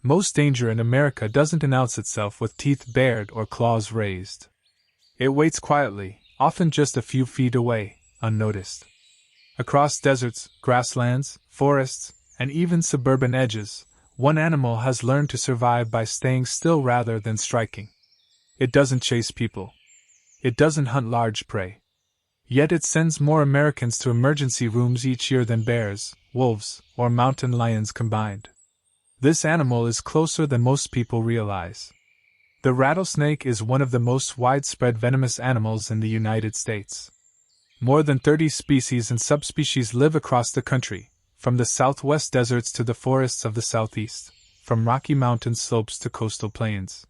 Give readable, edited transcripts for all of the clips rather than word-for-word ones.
Most danger in America doesn't announce itself with teeth bared or claws raised. It waits quietly, often just a few feet away, unnoticed. Across deserts, grasslands, forests, and even suburban edges, one animal has learned to survive by staying still rather than striking. It doesn't chase people. It doesn't hunt large prey. Yet it sends more Americans to emergency rooms each year than bears, wolves, or mountain lions combined. This animal is closer than most people realize. The rattlesnake is one of the most widespread venomous animals in the United States. More than 30 species and subspecies live across the country, from the southwest deserts to the forests of the southeast, from Rocky Mountain slopes to coastal plains.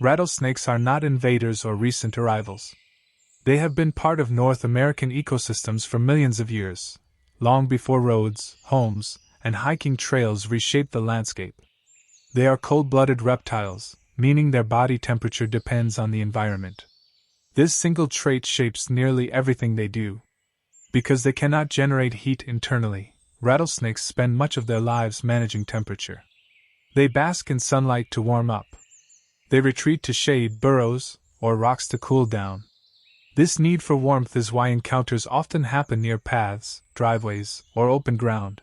Rattlesnakes are not invaders or recent arrivals. They have been part of North American ecosystems for millions of years, long before roads, homes, and hiking trails reshaped the landscape. They are cold-blooded reptiles, meaning their body temperature depends on the environment. This single trait shapes nearly everything they do. Because they cannot generate heat internally, rattlesnakes spend much of their lives managing temperature. They bask in sunlight to warm up. They retreat to shade, burrows, or rocks to cool down. This need for warmth is why encounters often happen near paths, driveways, or open ground.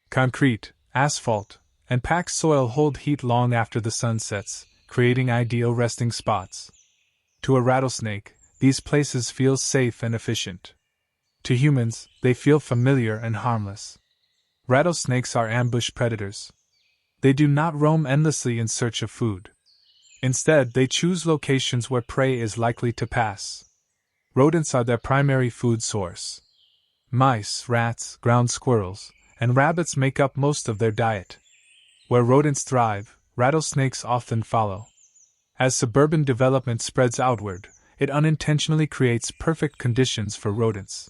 Concrete, asphalt, and packed soil hold heat long after the sun sets, creating ideal resting spots. To a rattlesnake, these places feel safe and efficient. To humans, they feel familiar and harmless. Rattlesnakes are ambush predators. They do not roam endlessly in search of food. Instead, they choose locations where prey is likely to pass. Rodents are their primary food source. Mice, rats, ground squirrels, and rabbits make up most of their diet. Where rodents thrive, rattlesnakes often follow. As suburban development spreads outward, it unintentionally creates perfect conditions for rodents.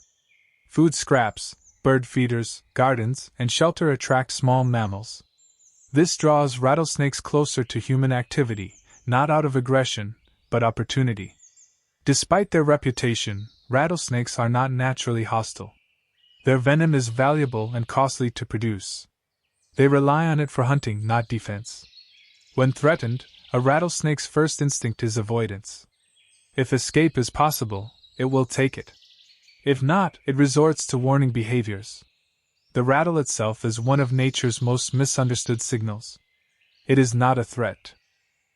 Food scraps, bird feeders, gardens, and shelter attract small mammals. This draws rattlesnakes closer to human activity, not out of aggression, but opportunity. Despite their reputation, rattlesnakes are not naturally hostile. Their venom is valuable and costly to produce. They rely on it for hunting, not defense. When threatened, a rattlesnake's first instinct is avoidance. If escape is possible, it will take it. If not, it resorts to warning behaviors. The rattle itself is one of nature's most misunderstood signals. It is not a threat.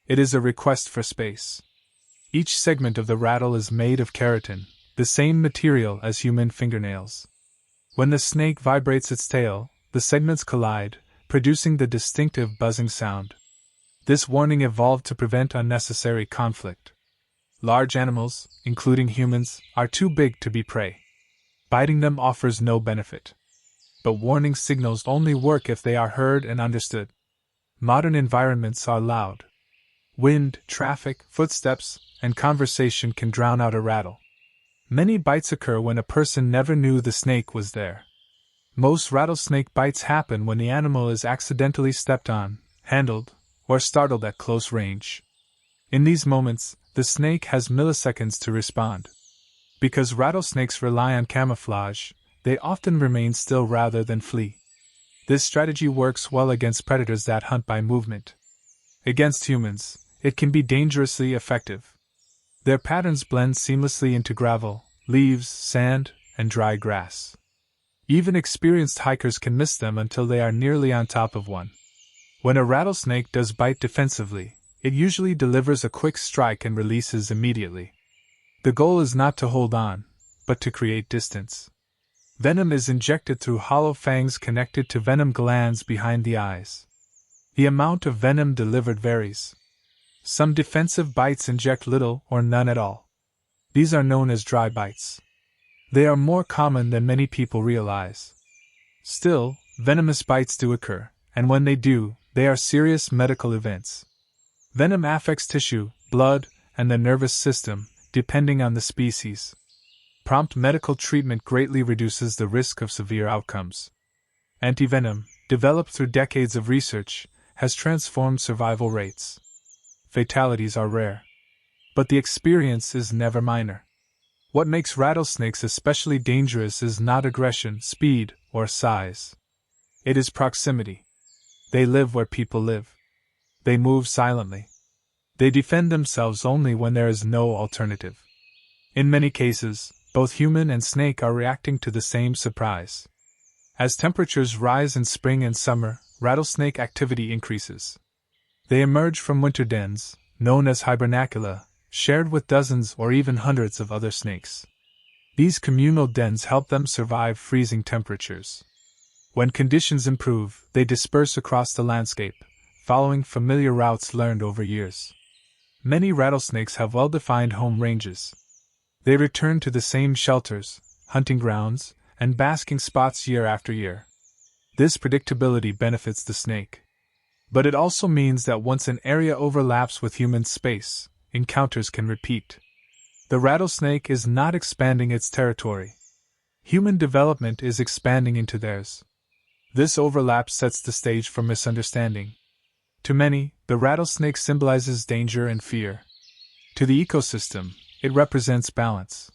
It is a request for space. Each segment of the rattle is made of keratin, the same material as human fingernails. When the snake vibrates its tail, the segments collide, producing the distinctive buzzing sound. This warning evolved to prevent unnecessary conflict. Large animals, including humans, are too big to be prey. Biting them offers no benefit. But warning signals only work if they are heard and understood. Modern environments are loud. Wind, traffic, footsteps, and conversation can drown out a rattle. Many bites occur when a person never knew the snake was there. Most rattlesnake bites happen when the animal is accidentally stepped on, handled, or startled at close range. In these moments, the snake has milliseconds to respond. Because rattlesnakes rely on camouflage, they often remain still rather than flee. This strategy works well against predators that hunt by movement. Against humans, it can be dangerously effective. Their patterns blend seamlessly into gravel, leaves, sand, and dry grass. Even experienced hikers can miss them until they are nearly on top of one. When a rattlesnake does bite defensively, it usually delivers a quick strike and releases immediately. The goal is not to hold on, but to create distance. Venom is injected through hollow fangs connected to venom glands behind the eyes. The amount of venom delivered varies. Some defensive bites inject little or none at all. These are known as dry bites. They are more common than many people realize. Still, venomous bites do occur, and when they do, they are serious medical events. Venom affects tissue, blood, and the nervous system, depending on the species. Prompt medical treatment greatly reduces the risk of severe outcomes. Antivenom, developed through decades of research, has transformed survival rates. Fatalities are rare. But the experience is never minor. What makes rattlesnakes especially dangerous is not aggression, speed, or size. It is proximity. They live where people live. They move silently. They defend themselves only when there is no alternative. In many cases, both human and snake are reacting to the same surprise. As temperatures rise in spring and summer, rattlesnake activity increases. They emerge from winter dens, known as hibernacula, shared with dozens or even hundreds of other snakes. These communal dens help them survive freezing temperatures. When conditions improve, they disperse across the landscape, following familiar routes learned over years. Many rattlesnakes have well-defined home ranges. They return to the same shelters, hunting grounds, and basking spots year after year. This predictability benefits the snake. But it also means that once an area overlaps with human space, encounters can repeat. The rattlesnake is not expanding its territory. Human development is expanding into theirs. This overlap sets the stage for misunderstanding. To many, the rattlesnake symbolizes danger and fear. To the ecosystem, it represents balance.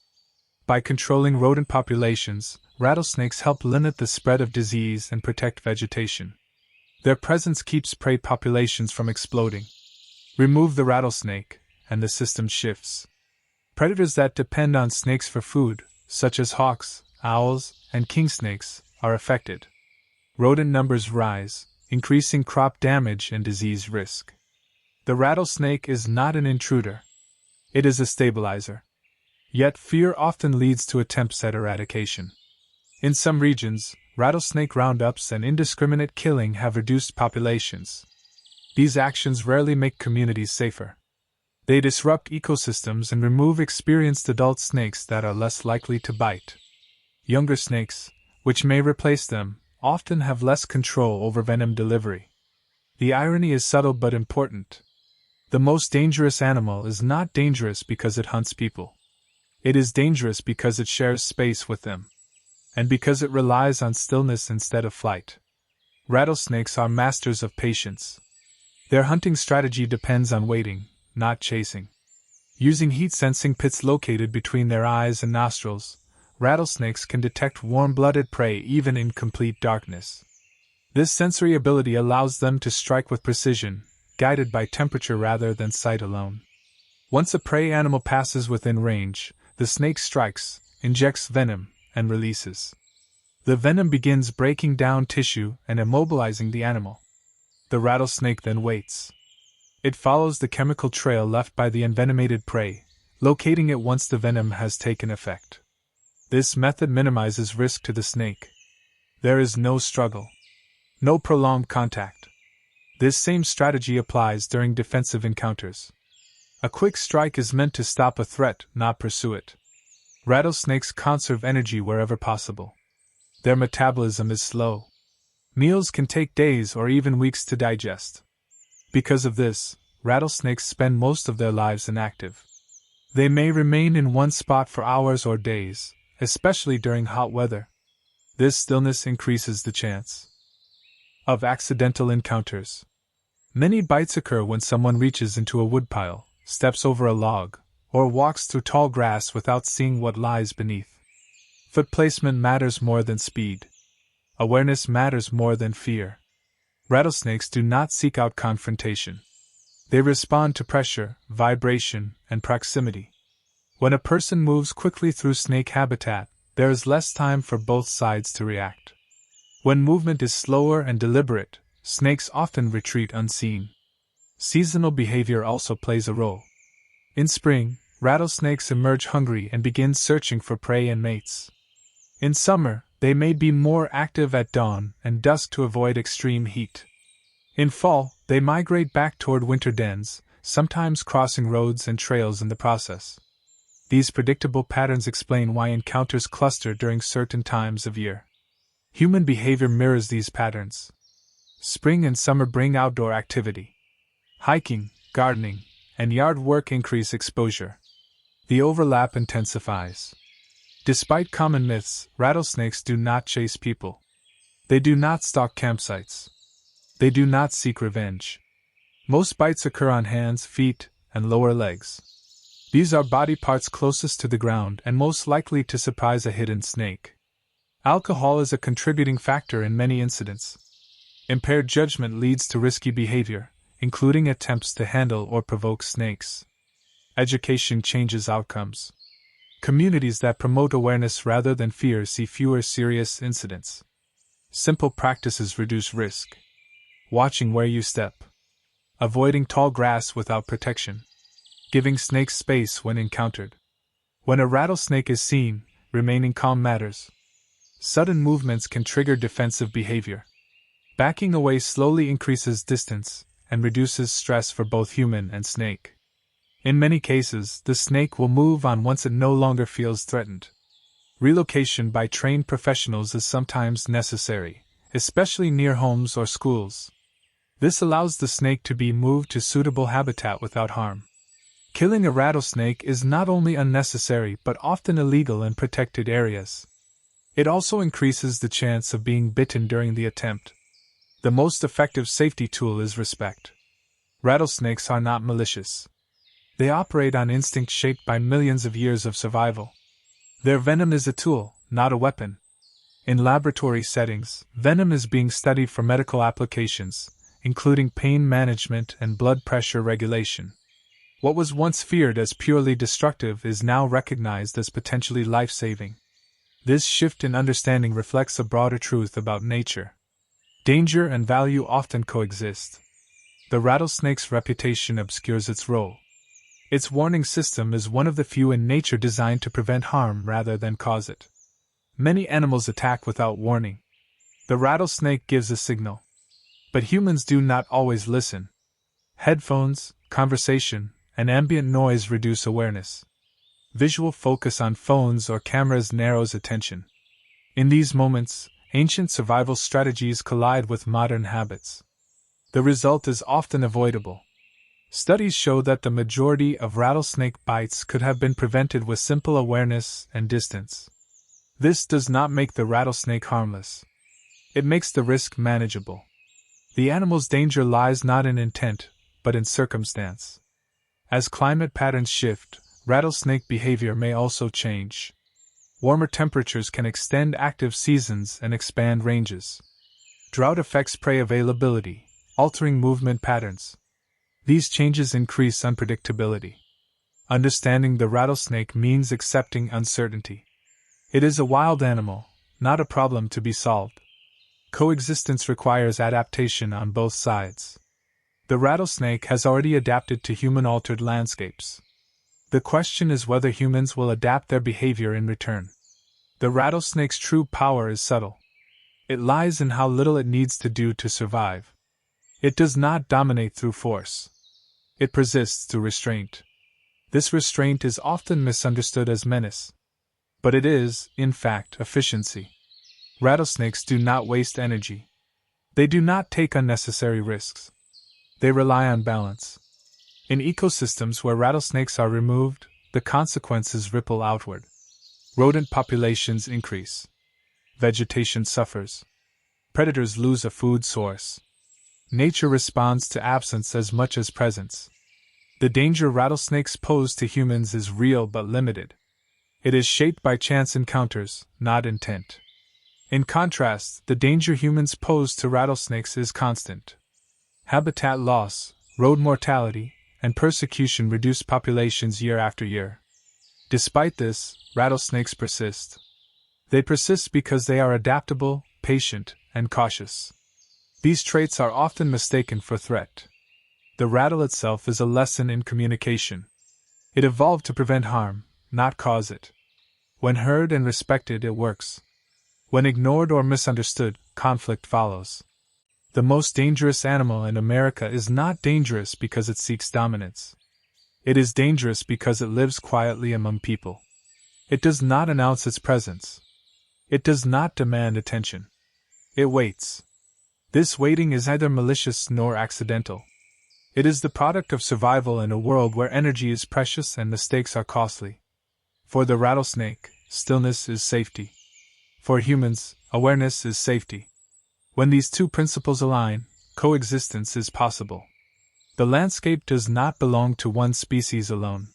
By controlling rodent populations, rattlesnakes help limit the spread of disease and protect vegetation. Their presence keeps prey populations from exploding. Remove the rattlesnake, and the system shifts. Predators that depend on snakes for food, such as hawks, owls, and king snakes, are affected. Rodent numbers rise, increasing crop damage and disease risk. The rattlesnake is not an intruder. It is a stabilizer. Yet fear often leads to attempts at eradication. In some regions, rattlesnake roundups and indiscriminate killing have reduced populations. These actions rarely make communities safer. They disrupt ecosystems and remove experienced adult snakes that are less likely to bite. Younger snakes, which may replace them, often have less control over venom delivery. The irony is subtle but important. The most dangerous animal is not dangerous because it hunts people. It is dangerous because it shares space with them, and because it relies on stillness instead of flight. Rattlesnakes are masters of patience. Their hunting strategy depends on waiting, not chasing. Using heat-sensing pits located between their eyes and nostrils, rattlesnakes can detect warm-blooded prey even in complete darkness. This sensory ability allows them to strike with precision, guided by temperature rather than sight alone. Once a prey animal passes within range, the snake strikes, injects venom, and releases. The venom begins breaking down tissue and immobilizing the animal. The rattlesnake then waits. It follows the chemical trail left by the envenomated prey, locating it once the venom has taken effect. This method minimizes risk to the snake. There is no struggle. No prolonged contact. This same strategy applies during defensive encounters. A quick strike is meant to stop a threat, not pursue it. Rattlesnakes conserve energy wherever possible. Their metabolism is slow. Meals can take days or even weeks to digest. Because of this, rattlesnakes spend most of their lives inactive. They may remain in one spot for hours or days, especially during hot weather. This stillness increases the chance of accidental encounters. Many bites occur when someone reaches into a woodpile, steps over a log, or walks through tall grass without seeing what lies beneath. Foot placement matters more than speed. Awareness matters more than fear. Rattlesnakes do not seek out confrontation. They respond to pressure, vibration, and proximity. When a person moves quickly through snake habitat, there is less time for both sides to react. When movement is slower and deliberate, snakes often retreat unseen. Seasonal behavior also plays a role. In spring, rattlesnakes emerge hungry and begin searching for prey and mates. In summer, they may be more active at dawn and dusk to avoid extreme heat. In fall, they migrate back toward winter dens, sometimes crossing roads and trails in the process. These predictable patterns explain why encounters cluster during certain times of year. Human behavior mirrors these patterns. Spring and summer bring outdoor activity. Hiking, gardening, and yard work increase exposure. The overlap intensifies. Despite common myths, rattlesnakes do not chase people. They do not stalk campsites. They do not seek revenge. Most bites occur on hands, feet, and lower legs. These are body parts closest to the ground and most likely to surprise a hidden snake. Alcohol is a contributing factor in many incidents. Impaired judgment leads to risky behavior, including attempts to handle or provoke snakes. Education changes outcomes. Communities that promote awareness rather than fear see fewer serious incidents. Simple practices reduce risk. Watching where you step. Avoiding tall grass without protection. Giving snakes space when encountered. When a rattlesnake is seen, remaining calm matters. Sudden movements can trigger defensive behavior. Backing away slowly increases distance and reduces stress for both human and snake. In many cases, the snake will move on once it no longer feels threatened. Relocation by trained professionals is sometimes necessary, especially near homes or schools. This allows the snake to be moved to suitable habitat without harm. Killing a rattlesnake is not only unnecessary but often illegal in protected areas. It also increases the chance of being bitten during the attempt. The most effective safety tool is respect. Rattlesnakes are not malicious. They operate on instinct shaped by millions of years of survival. Their venom is a tool, not a weapon. In laboratory settings, venom is being studied for medical applications, including pain management and blood pressure regulation. What was once feared as purely destructive is now recognized as potentially life-saving. This shift in understanding reflects a broader truth about nature. Danger and value often coexist. The rattlesnake's reputation obscures its role. Its warning system is one of the few in nature designed to prevent harm rather than cause it. Many animals attack without warning. The rattlesnake gives a signal. But humans do not always listen. Headphones, conversation, and ambient noise reduce awareness. Visual focus on phones or cameras narrows attention. In these moments, ancient survival strategies collide with modern habits. The result is often avoidable. Studies show that the majority of rattlesnake bites could have been prevented with simple awareness and distance. This does not make the rattlesnake harmless. It makes the risk manageable. The animal's danger lies not in intent, but in circumstance. As climate patterns shift, rattlesnake behavior may also change. Warmer temperatures can extend active seasons and expand ranges. Drought affects prey availability, altering movement patterns. These changes increase unpredictability. Understanding the rattlesnake means accepting uncertainty. It is a wild animal, not a problem to be solved. Coexistence requires adaptation on both sides. The rattlesnake has already adapted to human-altered landscapes. The question is whether humans will adapt their behavior in return. The rattlesnake's true power is subtle. It lies in how little it needs to do to survive. It does not dominate through force. It persists through restraint. This restraint is often misunderstood as menace. But it is, in fact, efficiency. Rattlesnakes do not waste energy. They do not take unnecessary risks. They rely on balance. In ecosystems where rattlesnakes are removed, the consequences ripple outward. Rodent populations increase. Vegetation suffers. Predators lose a food source. Nature responds to absence as much as presence. The danger rattlesnakes pose to humans is real but limited. It is shaped by chance encounters, not intent. In contrast, the danger humans pose to rattlesnakes is constant. Habitat loss, road mortality, and persecution reduce populations year after year. Despite this, rattlesnakes persist. They persist because they are adaptable, patient, and cautious. These traits are often mistaken for threat. The rattle itself is a lesson in communication. It evolved to prevent harm, not cause it. When heard and respected, it works. When ignored or misunderstood, conflict follows. The most dangerous animal in America is not dangerous because it seeks dominance. It is dangerous because it lives quietly among people. It does not announce its presence. It does not demand attention. It waits. This waiting is neither malicious nor accidental. It is the product of survival in a world where energy is precious and mistakes are costly. For the rattlesnake, stillness is safety. For humans, awareness is safety. When these two principles align, coexistence is possible. The landscape does not belong to one species alone.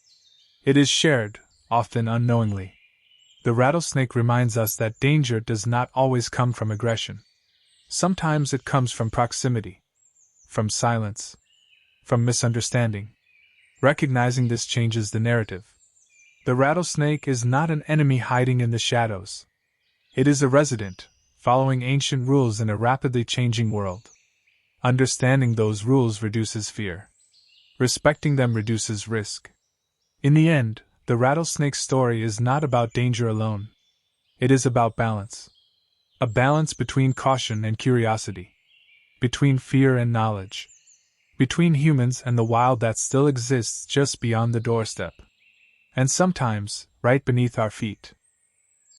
It is shared, often unknowingly. The rattlesnake reminds us that danger does not always come from aggression. Sometimes it comes from proximity, from silence, from misunderstanding. Recognizing this changes the narrative. The rattlesnake is not an enemy hiding in the shadows. It is a resident, following ancient rules in a rapidly changing world. Understanding those rules reduces fear. Respecting them reduces risk. In the end, the rattlesnake story is not about danger alone. It is about balance. A balance between caution and curiosity. Between fear and knowledge. Between humans and the wild that still exists just beyond the doorstep. And sometimes, right beneath our feet.